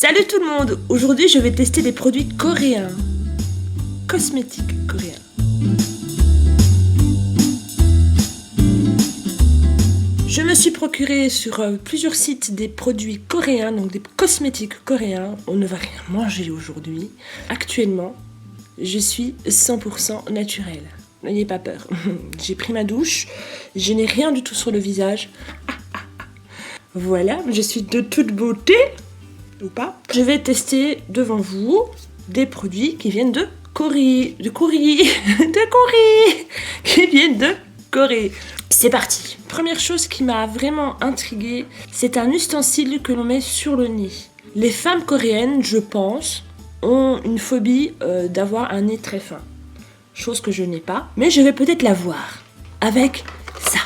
Salut tout le monde! Aujourd'hui je vais tester des produits coréens. Cosmétiques coréens. Je me suis procuré sur plusieurs sites des produits coréens, donc des cosmétiques coréens. On ne va rien manger aujourd'hui. Actuellement, je suis 100% naturelle. N'ayez pas peur. J'ai pris ma douche, je n'ai rien du tout sur le visage. Voilà, je suis de toute beauté. Ou pas. Je vais tester devant vous des produits qui viennent de Corée. Qui viennent de Corée. C'est parti. Première chose qui m'a vraiment intriguée, c'est un ustensile que l'on met sur le nez. Les femmes coréennes, je pense, ont une phobie d'avoir un nez très fin. Chose que je n'ai pas, mais je vais peut-être l'avoir. Avec ça.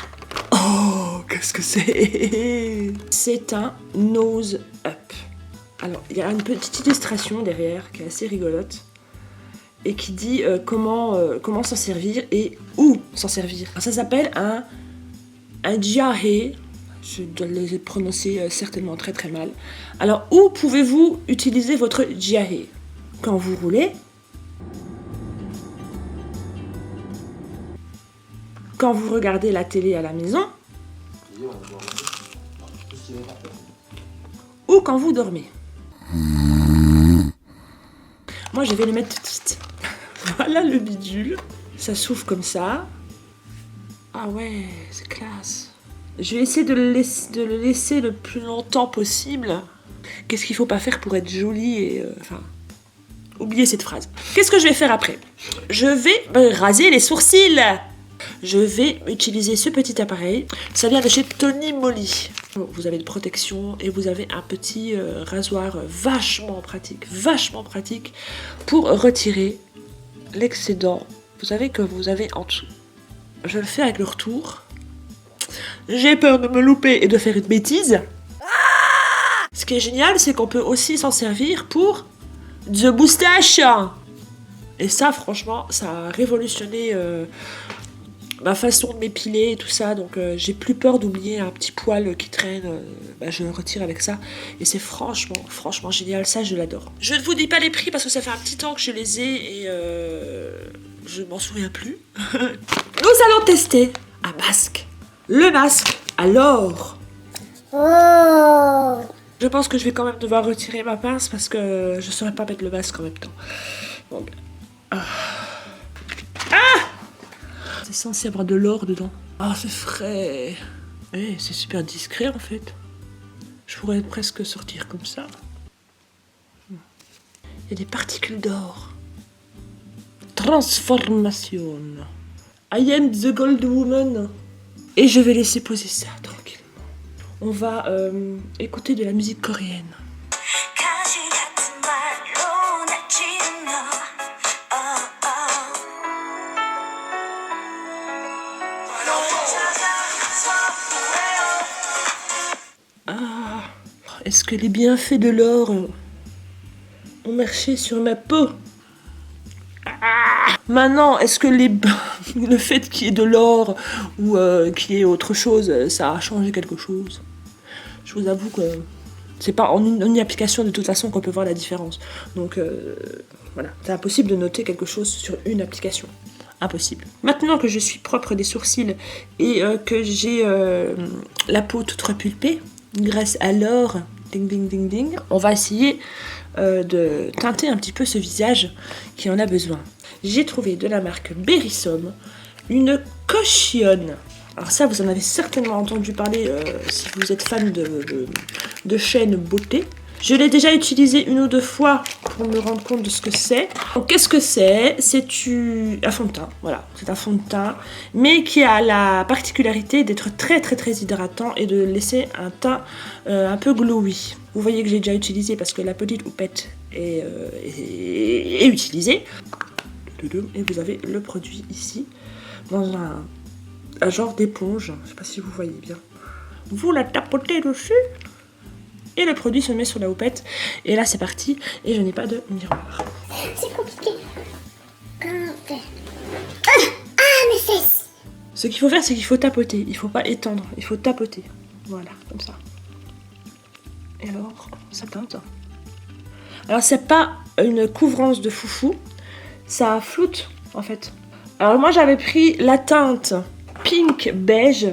Oh, qu'est-ce que c'est? C'est un nose up. Alors, il y a une petite illustration derrière qui est assez rigolote et qui dit comment s'en servir et où s'en servir. Alors, ça s'appelle un jiahae. Je dois les prononcer certainement très très mal. Alors, où pouvez-vous utiliser votre jiahae? Quand vous roulez, quand vous regardez la télé à la maison, ou quand vous dormez. Moi, je vais le mettre tout de suite. Voilà le bidule. Ça s'ouvre comme ça. Ah ouais, c'est classe. Je vais essayer de le laisser le plus longtemps possible. Qu'est-ce qu'il faut pas faire pour être jolie et... oubliez cette phrase. Qu'est-ce que je vais faire après? Je vais raser les sourcils. Je vais utiliser ce petit appareil. Ça vient de chez Tony Moly. Vous avez une protection et vous avez un petit rasoir vachement pratique pour retirer l'excédent. Vous savez que vous avez en dessous. Je le fais avec le retour. J'ai peur de me louper et de faire une bêtise. Ce qui est génial, c'est qu'on peut aussi s'en servir pour the moustache. Et ça, franchement, ça a révolutionné... ma façon de m'épiler et tout ça, donc j'ai plus peur d'oublier un petit poil qui traîne, je le retire avec ça, et c'est franchement génial, ça je l'adore. Je ne vous dis pas les prix parce que ça fait un petit temps que je les ai et je m'en souviens plus. Nous allons tester un masque, le masque à l'or. Je pense que je vais quand même devoir retirer ma pince parce que je ne saurais pas mettre le masque en même temps. Donc, c'est censé avoir de l'or dedans. Ah, c'est frais. C'est super discret en fait. Je pourrais presque sortir comme ça. Il y a des particules d'or. Transformation. I am the gold woman. Et je vais laisser poser ça tranquillement. On va écouter de la musique coréenne. Est-ce que les bienfaits de l'or ont marché sur ma peau? Maintenant, est-ce que le fait qu'il y ait de l'or ou qu'il y ait autre chose, ça a changé quelque chose? Je vous avoue que c'est pas en une application de toute façon qu'on peut voir la différence. Donc voilà, c'est impossible de noter quelque chose sur une application. Impossible. Maintenant que je suis propre des sourcils et que j'ai la peau toute repulpée, grâce à l'or, ding ding ding ding, on va essayer de teinter un petit peu ce visage qui en a besoin. J'ai trouvé de la marque Berrysom une cauchionne. Alors ça, vous en avez certainement entendu parler si vous êtes fan de chaînes beauté. Je l'ai déjà utilisé une ou deux fois pour me rendre compte de ce que c'est. Donc qu'est-ce que c'est? C'est un fond de teint, voilà. C'est un fond de teint, mais qui a la particularité d'être très hydratant et de laisser un teint un peu glowy. Vous voyez que j'ai déjà utilisé parce que la petite houppette est utilisée. Et vous avez le produit ici, dans un genre d'éponge. Je ne sais pas si vous voyez bien. Vous la tapotez dessus. Et le produit se met sur la houppette. Et là, c'est parti. Et je n'ai pas de miroir. C'est compliqué. Comment faire? Mes fesses. Ce qu'il faut faire, c'est qu'il faut tapoter. Il ne faut pas étendre. Il faut tapoter. Voilà, comme ça. Et alors, ça teinte. Alors c'est pas une couvrance de foufou, ça floute en fait. Alors moi j'avais pris la teinte pink beige,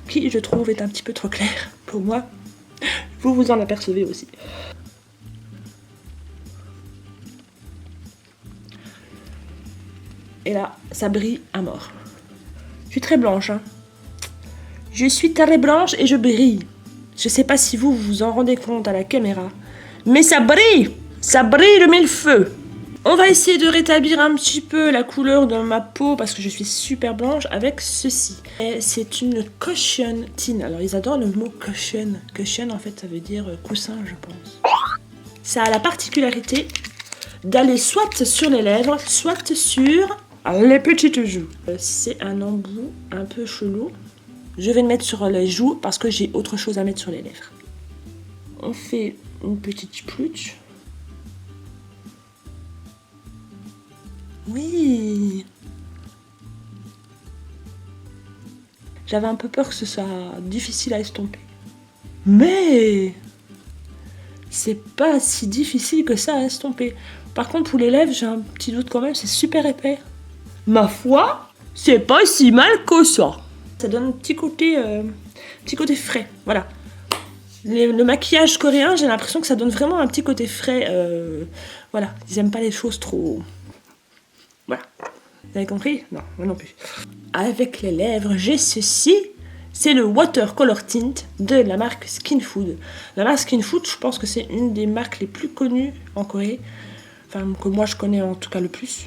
qui je trouve est un petit peu trop claire pour moi. Vous vous en apercevez aussi. Et là, ça brille à mort. Je suis très blanche, hein. Je suis très blanche et je brille. Je sais pas si vous vous en rendez compte à la caméra, mais ça brille de mille feux. On va essayer de rétablir un petit peu la couleur de ma peau parce que je suis super blanche avec ceci. Et c'est une cushion tint. Alors ils adorent le mot cushion. Cushion en fait ça veut dire coussin je pense. Ça a la particularité d'aller soit sur les lèvres, soit sur les petites joues. C'est un embout un peu chelou. Je vais le mettre sur les joues parce que j'ai autre chose à mettre sur les lèvres. On fait une petite plutch. Oui. J'avais un peu peur que ce soit difficile à estomper. Mais c'est pas si difficile que ça à estomper. Par contre, pour les lèvres, j'ai un petit doute quand même, c'est super épais. Ma foi, c'est pas si mal que ça. Ça donne un petit côté frais, voilà. Le maquillage coréen, j'ai l'impression que ça donne vraiment un petit côté frais. Voilà, ils aiment pas les choses trop... Voilà. Vous avez compris? Non, moi non plus. Avec les lèvres, j'ai ceci. C'est le Watercolor Tint de la marque Skin Food. La marque Skin Food, je pense que c'est une des marques les plus connues en Corée. Enfin, que moi je connais en tout cas le plus.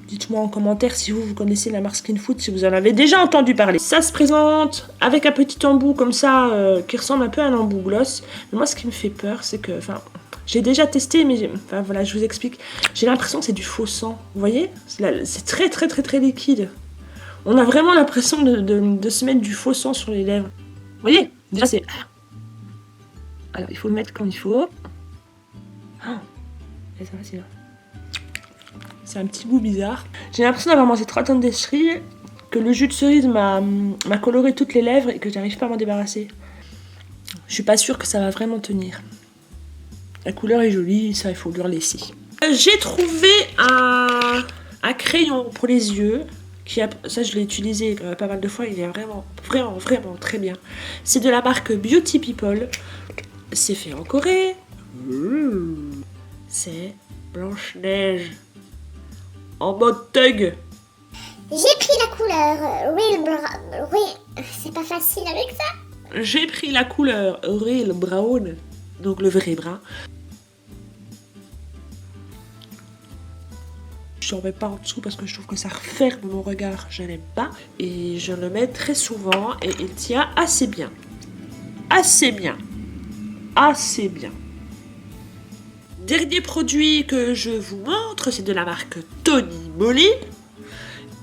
Dites-moi en commentaire si vous connaissez la marque Skin Food, si vous en avez déjà entendu parler. Ça se présente avec un petit embout comme ça, qui ressemble un peu à un embout gloss. Mais moi, ce qui me fait peur, c'est que... Enfin, j'ai déjà testé, mais... Enfin, voilà, je vous explique. J'ai l'impression que c'est du faux sang. Vous voyez? C'est très, très, très, très liquide. On a vraiment l'impression de se mettre du faux sang sur les lèvres. Vous voyez? Déjà, c'est... Alors, il faut le mettre comme il faut. Oh, et ça va, c'est là. C'est un petit goût bizarre. J'ai l'impression d'avoir mangé 3 tonnes d'écherilles, que le jus de cerise m'a coloré toutes les lèvres et que j'arrive pas à m'en débarrasser. Je suis pas sûre que ça va vraiment tenir. La couleur est jolie, ça il faut le laisser. J'ai trouvé un crayon pour les yeux. Ça je l'ai utilisé pas mal de fois, il est vraiment, vraiment, vraiment très bien. C'est de la marque Beauty People. C'est fait en Corée. C'est Blanche-Neige. En mode thug. J'ai pris la couleur Real Brown. Oui, c'est pas facile avec ça. J'ai pris la couleur Real Brown, donc le vrai brun. Je n'en mets pas en dessous parce que je trouve que ça referme mon regard, je n'aime pas. Et je le mets très souvent et il tient assez bien. Assez bien. Assez bien. Dernier produit que je vous montre, c'est de la marque Tony Moly.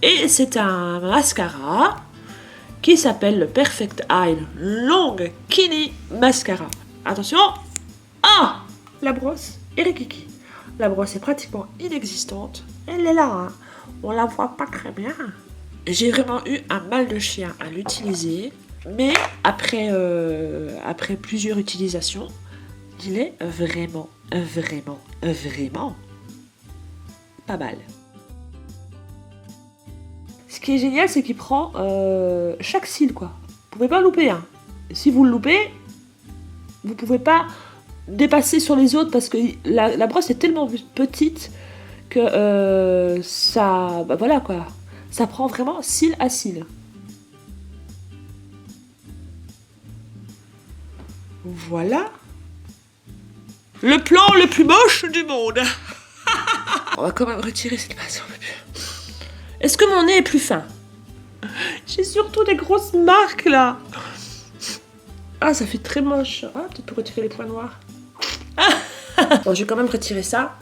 Et c'est un mascara qui s'appelle le Perfect Eye Long Kini Mascara. Attention. Ah, la brosse est rikiki. La brosse est pratiquement inexistante. Elle est là, hein. On la voit pas très bien. J'ai vraiment eu un mal de chien à l'utiliser. Mais après plusieurs utilisations, il est vraiment pas mal. Ce qui est génial, c'est qu'il prend chaque cil, quoi. Vous pouvez pas louper, hein. Si vous le loupez, vous pouvez pas dépasser sur les autres parce que la brosse est tellement petite que ça... Bah voilà, quoi. Ça prend vraiment cil à cil. Voilà. Le plan le plus moche du monde. On va quand même retirer cette masse. Est-ce que mon nez est plus fin? J'ai surtout des grosses marques là. Ah, ça fait très moche. Ah, peut-être pour retirer les points noirs. Bon, je vais quand même retirer ça.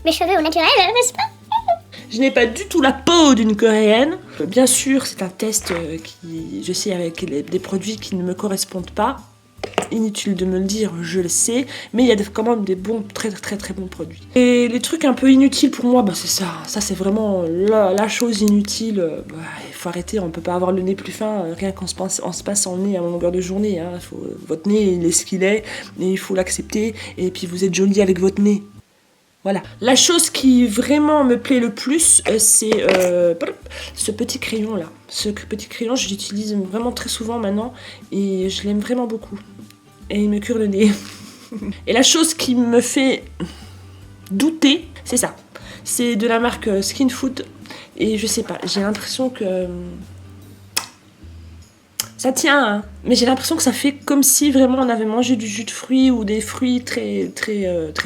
Mes cheveux au naturel, n'est-ce pas? Je n'ai pas du tout la peau d'une coréenne. Bien sûr, c'est un test qui, je sais, avec des produits qui ne me correspondent pas. inutile de me le dire, je le sais, mais il y a quand même des bons, très bons produits. Et les trucs un peu inutiles pour moi, bah c'est ça. Ça c'est vraiment la chose inutile. Il faut arrêter, on peut pas avoir le nez plus fin, rien qu'en se passe en nez à longueur de journée. Hein. Votre nez, il est ce qu'il est, et il faut l'accepter, et puis vous êtes joli avec votre nez. Voilà. La chose qui vraiment me plaît le plus, c'est ce petit crayon là. Ce petit crayon, je l'utilise vraiment très souvent maintenant et je l'aime vraiment beaucoup. Et il me cure le nez. Et la chose qui me fait douter, c'est ça. C'est de la marque Skinfood. Et je sais pas, j'ai l'impression que... Ça tient, hein, mais j'ai l'impression que ça fait comme si vraiment on avait mangé du jus de fruits ou des fruits très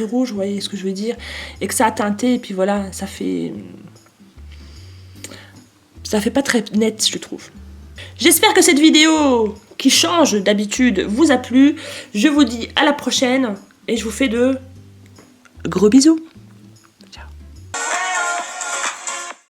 rouges, vous voyez ce que je veux dire, et que ça a teinté, et puis voilà, ça fait pas très net, je trouve. J'espère que cette vidéo qui change d'habitude vous a plu. Je vous dis à la prochaine, et je vous fais de gros bisous.